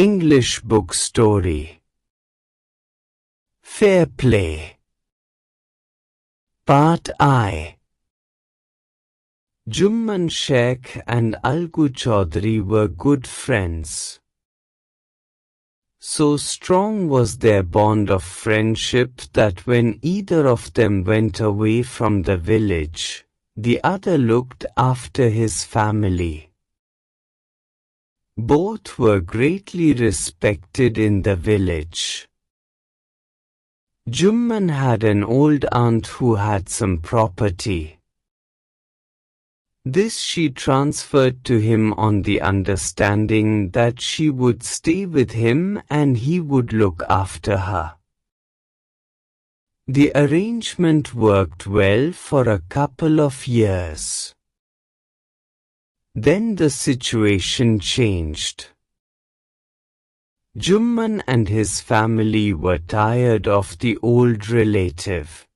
English Book Story. Fair Play. Part I. Jumman, Shaikh and Algu Chowdhry were good friends. So strong was their bond of friendship that when either of them went away from the village, the other looked after his family. Both were greatly respected in the village. Jumman had an old aunt who had some property. This she transferred to him on the understanding that she would stay with him and he would look after her. The arrangement worked well for a couple of years. Then the situation changed. Jumman and his family were tired of the old relative.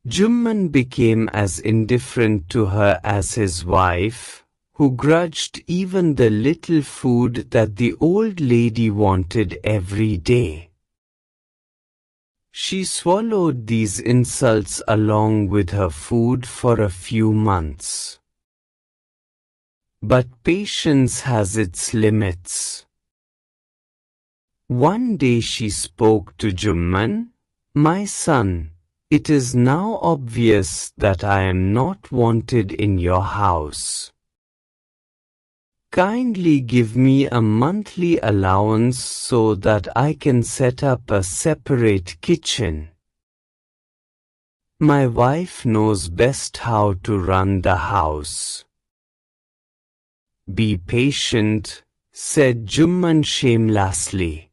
Jumman became as indifferent to her as his wife, who grudged even the little food that the old lady wanted every day. She swallowed these insults along with her food for a few months. But patience has its limits. One day she spoke to Jumman, "My son, it is now obvious that I am not wanted in your house. Kindly give me a monthly allowance so that I can set up a separate kitchen. My wife knows best how to run the house." "Be patient," said Jumman shamelessly.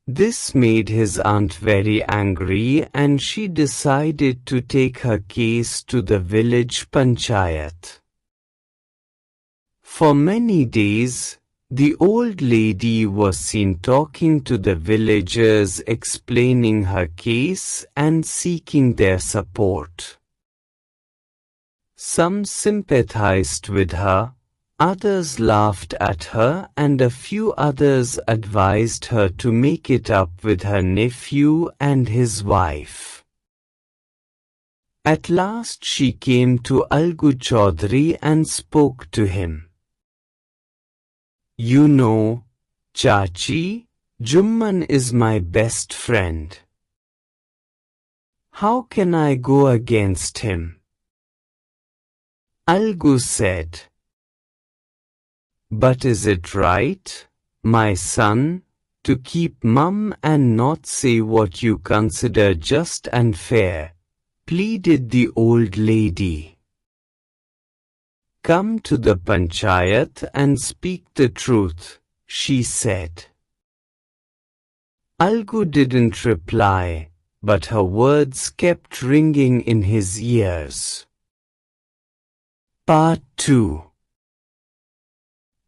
This made his aunt very angry and she decided to take her case to the village panchayat. For many days, the old lady was seen talking to the villagers, explaining her case and seeking their support. Some sympathized with her, others laughed at her and a few others advised her to make it up with her nephew and his wife. At last she came to Algu Chowdhry and spoke to him. "You know, Chachi, Jumman is my best friend. How can I go against him?" Algu said, "But is it right, my son, to keep mum and not say what you consider just and fair?" pleaded the old lady. "Come to the panchayat and speak the truth," she said. Algu didn't reply, but her words kept ringing in his ears. Part 2.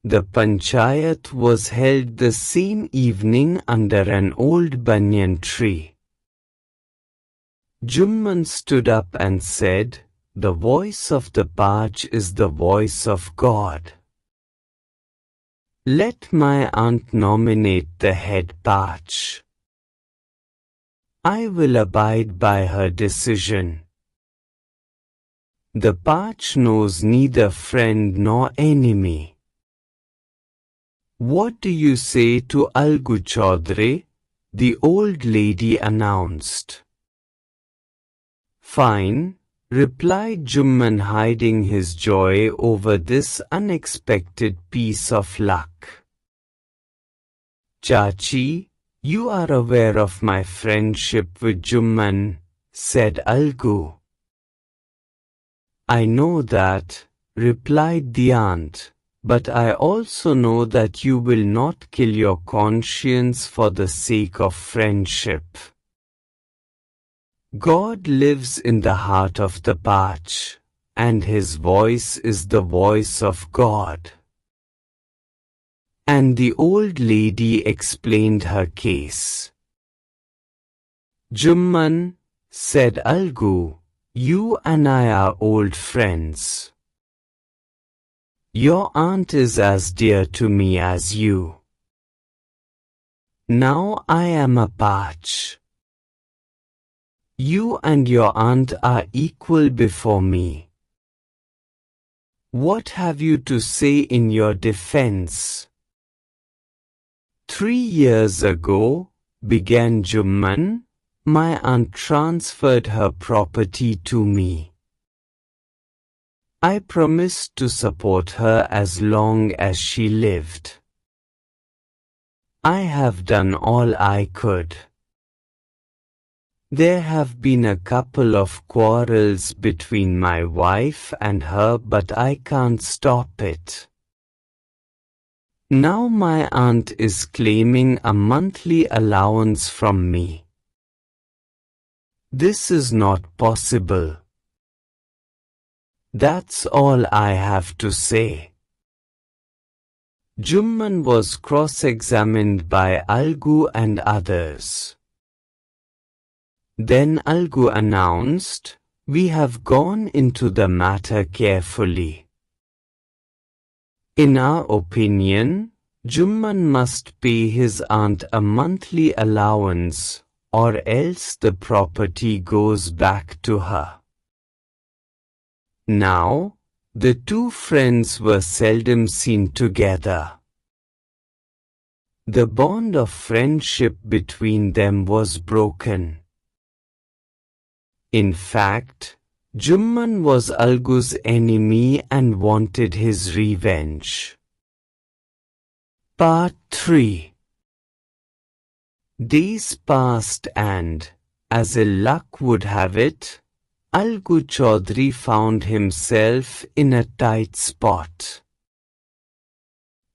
The panchayat was held the same evening under an old banyan tree. Jumman stood up and said, "The voice of the Pach is the voice of God. Let my aunt nominate the head Pach. I will abide by her decision. The Pach knows neither friend nor enemy. What do you say to Algu Chowdhry?" the old lady announced. "Fine," replied Jumman, hiding his joy over this unexpected piece of luck. "Chachi, you are aware of my friendship with Jumman," said Algu. "I know that," replied the aunt, "but I also know that you will not kill your conscience for the sake of friendship. God lives in the heart of the Pach, and his voice is the voice of God." And the old lady explained her case. "Jumman," said Algu, "you and I are old friends. Your aunt is as dear to me as you. Now I am a parch. You and your aunt are equal before me. What have you to say in your defense? 3 years ago, began Jumman, my aunt transferred her property to me. I promised to support her as long as she lived. I have done all I could. There have been a couple of quarrels between my wife and her, but I can't stop it. Now my aunt is claiming a monthly allowance from me. This is not possible. That's all I have to say. Jumman was cross-examined by Algu and others. Then Algu announced, "We have gone into the matter carefully. In our opinion, Jumman must pay his aunt a monthly allowance, or else the property goes back to her." Now, the two friends were seldom seen together. The bond of friendship between them was broken. In fact, Jumman was Algu's enemy and wanted his revenge. Part 3. Days passed and, as ill luck would have it, Algu Chowdhry found himself in a tight spot.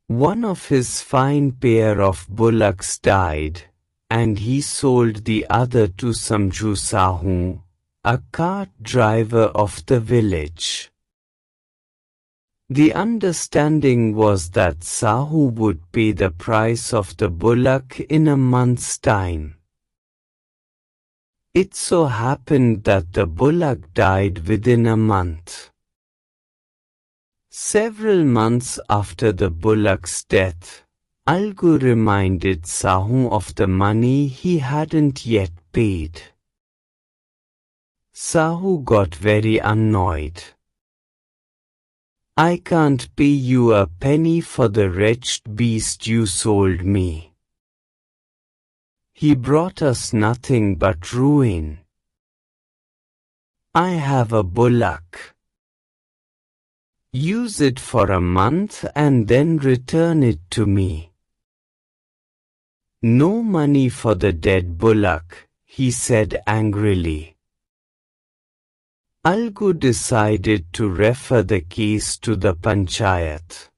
One of his fine pair of bullocks died, and he sold the other to Samju Sahu, a cart driver of the village. The understanding was that Sahu would pay the price of the bullock in a month's time. It so happened that the bullock died within a month. Several months after the bullock's death, Algu reminded Sahu of the money he hadn't yet paid. Sahu got very annoyed. "I can't pay you a penny for the wretched beast you sold me. He brought us nothing but ruin. I have a bullock. Use it for a month and then return it to me." "No money for the dead bullock," he said angrily. Algu decided to refer the case to the panchayat.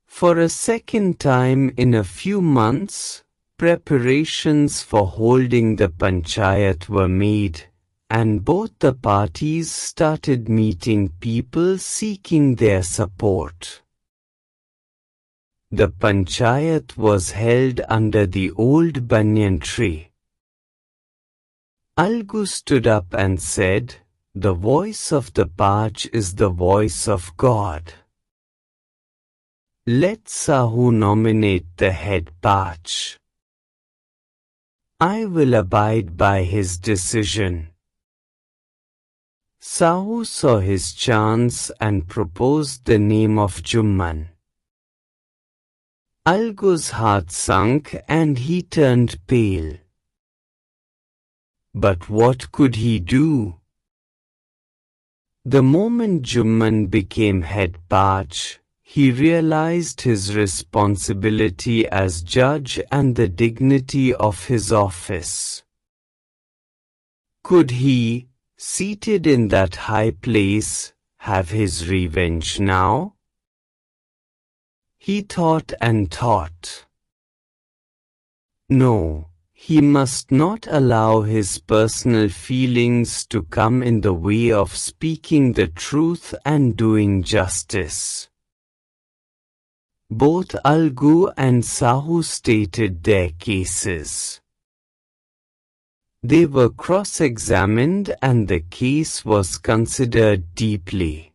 For a second time in a few months, preparations for holding the panchayat were made, and both the parties started meeting people seeking their support. The panchayat was held under the old banyan tree. Algu stood up and said, "The voice of the parch is the voice of God. Let Sahu nominate the head parch. I will abide by his decision." Sahu saw his chance and proposed the name of Jumman. Algu's heart sunk and he turned pale. But what could he do? The moment Jumman became head parch, he realized his responsibility as judge and the dignity of his office. Could he, seated in that high place, have his revenge now? He thought and thought. No, he must not allow his personal feelings to come in the way of speaking the truth and doing justice. Both Algu and Sahu stated their cases. They were cross-examined and the case was considered deeply.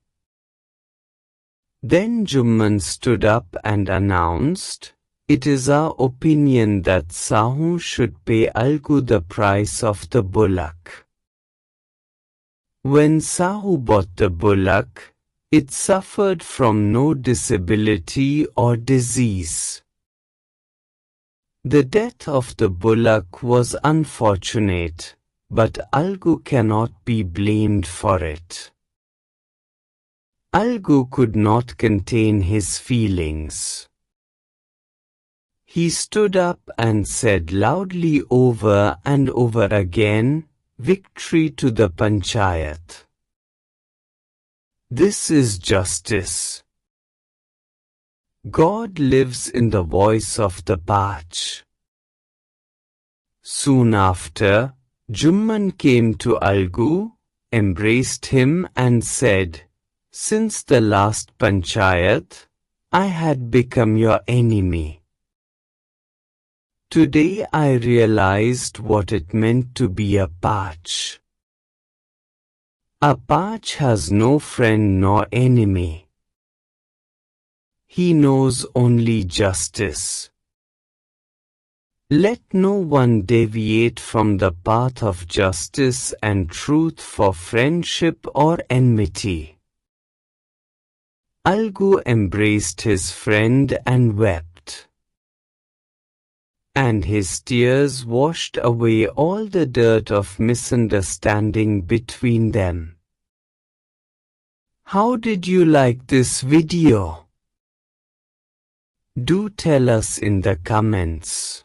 Then Jumman stood up and announced, "It is our opinion that Sahu should pay Algu the price of the bullock." When Sahu bought the bullock, it suffered from no disability or disease. The death of the bullock was unfortunate, but Algu cannot be blamed for it. Algu could not contain his feelings. He stood up and said loudly over and over again, "Victory to the Panchayat. This is justice. God lives in the voice of the Pach." Soon after, Jumman came to Algu, embraced him and said, "Since the last Panchayat, I had become your enemy. Today I realized what it meant to be a Pach. A Pach has no friend nor enemy. He knows only justice. Let no one deviate from the path of justice and truth for friendship or enmity." Algu embraced his friend and wept. And his tears washed away all the dirt of misunderstanding between them. How did you like this video? Do tell us in the comments.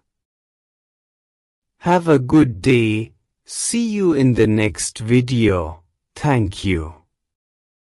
Have a good day. See you in the next video. Thank you.